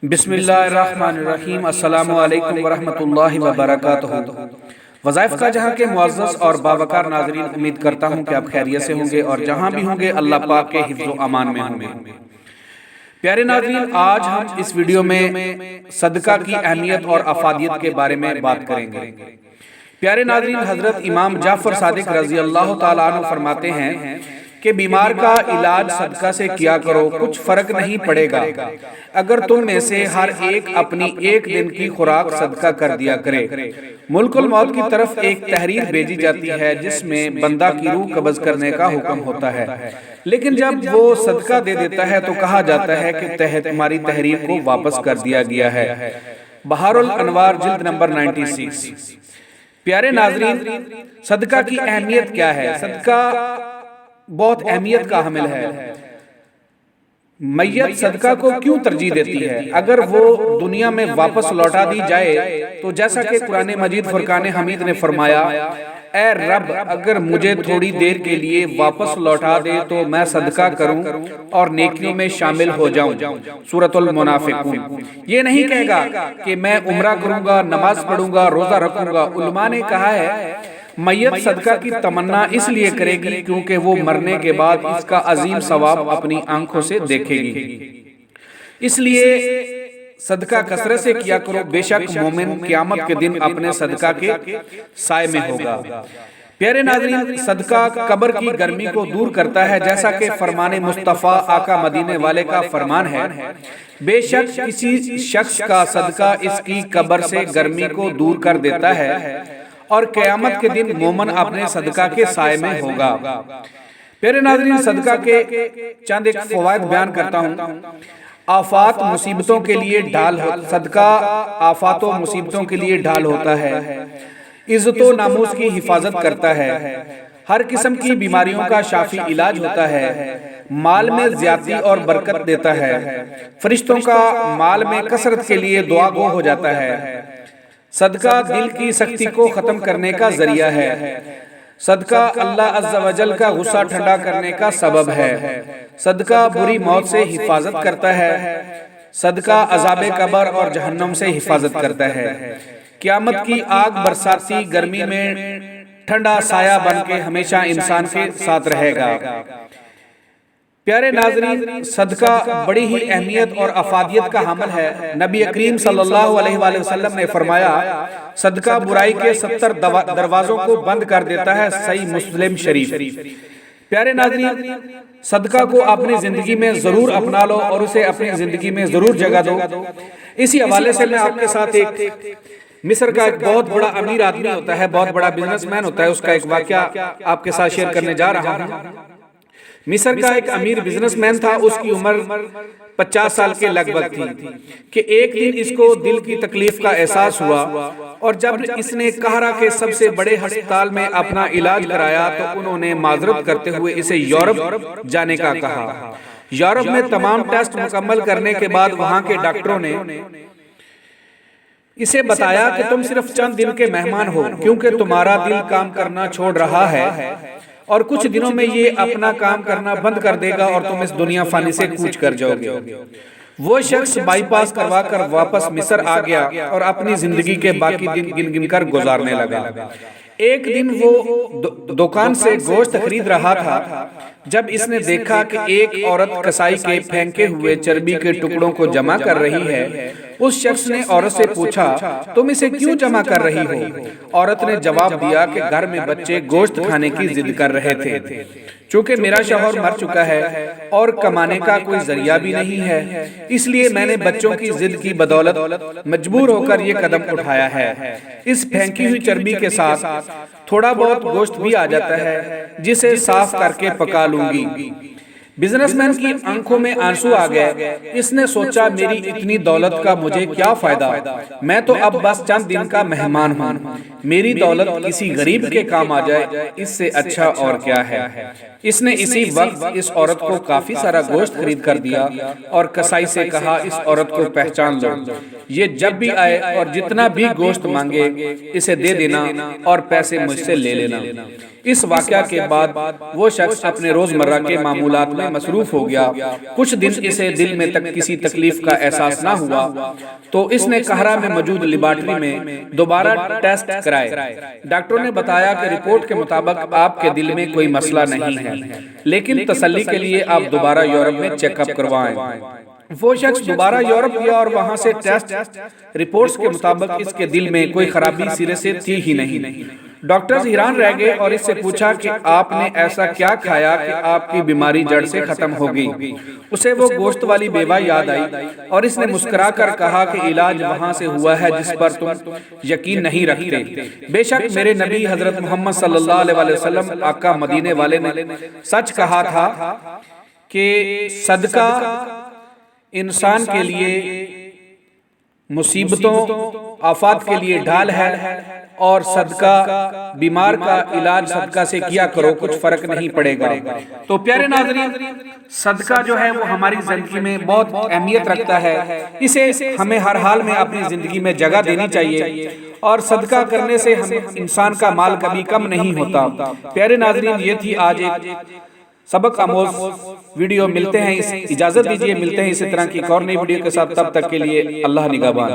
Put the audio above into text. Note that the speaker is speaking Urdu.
بسم اللہ الرحمن الرحیم۔ السلام علیکم ورحمۃ اللہ وبرکاتہ۔ وظائف کا جہاں کے معزز اور باوقار ناظرین، امید کرتا ہوں کہ آپ خیریت سے ہوں گے اور جہاں بھی ہوں گے اللہ پاک کے حفظ و امان میں ہوں گے۔ پیارے ناظرین، آج ہم اس ویڈیو میں صدقہ کی اہمیت اور افادیت کے بارے میں بات کریں گے۔ پیارے ناظرین، حضرت امام جعفر صادق رضی اللہ تعالیٰ عنہ فرماتے ہیں کہ بیمار کا علاج صدقہ سے کیا کرو، کچھ فرق نہیں پڑے گا اگر تم میں سے ہر ایک اپنی ایک دن کی خوراک صدقہ کر دیا کرے۔ ملک الموت کی طرف ایک تحریر بھیجی جاتی ہے جس میں بندہ کی روح قبض کرنے کا حکم ہوتا ہے، لیکن جب وہ صدقہ دے دیتا ہے تو کہا جاتا ہے کہ تمہاری تحریر کو واپس کر دیا گیا ہے۔ بہار الانوار جلد نمبر 96۔ پیارے ناظرین، صدقہ کی اہمیت کیا ہے؟ صدقہ بہت اہمیت کا حامل ہے۔ میت صدقہ کو کیوں ترجیح دیتی ہے؟ اگر وہ دنیا میں واپس لوٹا دی جائے تو جیسا کہ قرآن مجید فرقان حمید نے فرمایا، اے رب اگر مجھے تھوڑی دیر کے لیے واپس لوٹا دے تو میں صدقہ کروں اور نیکیوں میں شامل ہو جاؤں۔ سورۃ المنافقون۔ یہ نہیں کہے گا کہ میں عمرہ کروں گا، نماز پڑھوں گا، روزہ رکھوں گا۔ علماء نے کہا ہے میت صدقہ کی تمنا اس لیے کرے گی کیونکہ وہ مرنے کے بعد اس کا عظیم ثواب اپنی آنکھوں سے دیکھے گی۔ اس لیے صدقہ کثرت سے کیا کرو، بے شک مومن قیامت کے دن اپنے صدقہ کے سائے میں ہوگا۔ پیارے ناظرین، صدقہ قبر کی گرمی کو دور کرتا ہے، جیسا کہ فرمان مصطفیٰ آقا مدینے والے کا فرمان ہے، بے شک کسی شخص کا صدقہ اس کی قبر سے گرمی کو دور کر دیتا ہے اور قیامت کے دن مومن اپنے صدقہ کے سائے میں ہوگا۔ پیارے ناظرین، صدقہ کے چند ایک فوائد بیان کرتا ہوں۔ آفات مصیبتوں کے لیے ڈھال، صدقہ آفات و مصیبتوں کے لیے ڈھال ہوتا ہے، عزت و ناموس کی حفاظت کرتا ہے، ہر قسم کی بیماریوں کا شافی علاج ہوتا ہے، مال میں زیادتی اور برکت دیتا ہے، فرشتوں کا مال میں کثرت کے لیے دعا گو ہو جاتا ہے، صدقہ دل کی سختی کو ختم کرنے کا ذریعہ ہے، صدقہ اللہ عز و جل کا غصہ ٹھنڈا کرنے کا سبب ہے، صدقہ بری موت سے حفاظت کرتا ہے، صدقہ عذاب قبر اور جہنم سے حفاظت کرتا ہے، قیامت کی آگ برساتی گرمی میں ٹھنڈا سایہ بن کے ہمیشہ انسان کے ساتھ رہے گا۔ پیارے ناظرین، صدقہ بڑی ہی اہمیت اور افادیت کا حامل ہے۔ نبی کریم صلی اللہ علیہ وآلہ وسلم نے فرمایا، صدقہ برائی کے 70 دروازوں کو بند کر دیتا ہے۔ صحیح مسلم شریف۔ پیارے ناظرین، صدقہ کو اپنی زندگی میں ضرور اپنا لو اور اسے اپنی زندگی میں ضرور جگہ دو۔ اسی حوالے سے میں آپ کے ساتھ ایک مصر کا ایک بہت بڑا امیر آدمی ہوتا ہے، بہت بڑا بزنس مین ہوتا ہے، اس کا ایک واقعہ آپ کے ساتھ شیئر کرنے جا رہا ہوں۔ مصر کا ایک امیر بزنس مین تھا، اس کی عمر 50 سال کے لگ بھگ تھی کہ ایک دن اس کو دل کی تکلیف کا احساس ہوا اور جب اس نے قاہرہ کے سب سے بڑے ہسپتال میں اپنا علاج کرایا تو انہوں نے معذرت کرتے ہوئے اسے یورپ جانے کا کہا۔ یورپ میں تمام ٹیسٹ مکمل کرنے کے بعد وہاں کے ڈاکٹروں نے اسے بتایا کہ تم صرف چند دن کے مہمان ہو، کیونکہ تمہارا دل کام کرنا چھوڑ رہا ہے اور کچھ دنوں میں یہ اپنا کام کرنا بند کر دے گا اور تم اس دنیا فانی سے کوچ کر جاؤ گے۔ وہ شخص بائی پاس کروا کر واپس مصر آ گیا اور اپنی زندگی کے باقی دن گن گن کر گزارنے لگا۔ ایک دن وہ دکان سے گوشت خرید رہا تھا جب اس نے دیکھا کہ ایک عورت کسائی کے پھینکے ہوئے چربی کے ٹکڑوں کو جمع کر رہی ہے۔ اس شخص نے عورت سے پوچھا، تم اسے کیوں جمع کر رہی ہو؟ عورت نے جواب دیا کہ گھر میں بچے گوشت کھانے کی ضد کر رہے تھے، چونکہ میرا شوہر مر چکا ہے اور کمانے کا کوئی ذریعہ بھی نہیں ہے، اس لیے میں نے بچوں کی ضد کی بدولت مجبور ہو کر یہ قدم اٹھایا ہے۔ اس پھینکی ہوئی چربی کے ساتھ تھوڑا بہت گوشت بھی آ جاتا ہے جسے صاف کر کے پکا لوں گی۔ بزنس مین کی آنکھوں میں آنسو آ گئے۔ اس نے سوچا، میری اتنی دولت کا مجھے کیا فائدہ، میں تو اب بس چند دن کا مہمان ہوں، میری دولت کسی غریب کے کام آ جائے، اس سے اچھا اور کیا ہے۔ اس نے اسی وقت اس عورت کو کافی سارا گوشت خرید کر دیا اور کسائی سے کہا، اس عورت کو پہچان لو، یہ جب بھی آئے اور جتنا بھی گوشت مانگے اسے دے دینا اور پیسے مجھ سے لے لینا۔ اس واقعہ کے بعد وہ شخص اپنے روزمرہ کے معمولات میں میں مصروف ہو گیا، کچھ دن اسے دل میں تک کسی تکلیف کا احساس نہ ہوا، تو اس نے قاہرہ میں موجود لیبارٹری میں دوبارہ ٹیسٹ کرائے۔ ڈاکٹروں نے بتایا کہ رپورٹ کے مطابق آپ کے دل میں کوئی مسئلہ نہیں ہے، لیکن تسلی کے لیے آپ دوبارہ یورپ میں چیک اپ کروائیں۔ وہ شخص دوبارہ یورپ گیا اور وہاں سے ٹیسٹ رپورٹس کے مطابق اس کے دل میں کوئی خرابی سرے سے تھی ہی نہیں۔ ڈاکٹرز حیران رہ گئے اور اس سے پوچھا کہ آپ نے ایسا کیا کھایا کہ آپ کی بیماری جڑ سے ختم ہو گئی؟ اسے وہ گوشت والی بیوہ یاد آئی اور اس نے مسکرا کر کہا کہ علاج وہاں سے ہوا ہے جس پر تم یقین نہیں رکھتے۔ بے شک میرے نبی حضرت محمد صلی اللہ علیہ وسلم آقا مدینے والے نے سچ کہا تھا کہ صدقہ انسان کے لیے مصیبتوں آفات کے لیے ڈھال ہے، اور صدقہ بیمار کا علاج صدقہ سے کیا کرو، کچھ فرق نہیں پڑے گا۔ تو پیارے ناظرین، صدقہ جو ہے وہ ہماری زندگی میں بہت اہمیت رکھتا ہے، اسے ہمیں ہر حال میں اپنی زندگی میں جگہ دینی چاہیے، اور صدقہ کرنے سے انسان کا مال کبھی کم نہیں ہوتا۔ پیارے ناظرین، یہ تھی آج ایک سبق آموز ویڈیو۔ ملتے ہیں، اجازت دیجیے، ملتے ہیں اسی طرح کی ایک اور نئی ویڈیو کے ساتھ، تب تک کے لیے اللہ نگہبان۔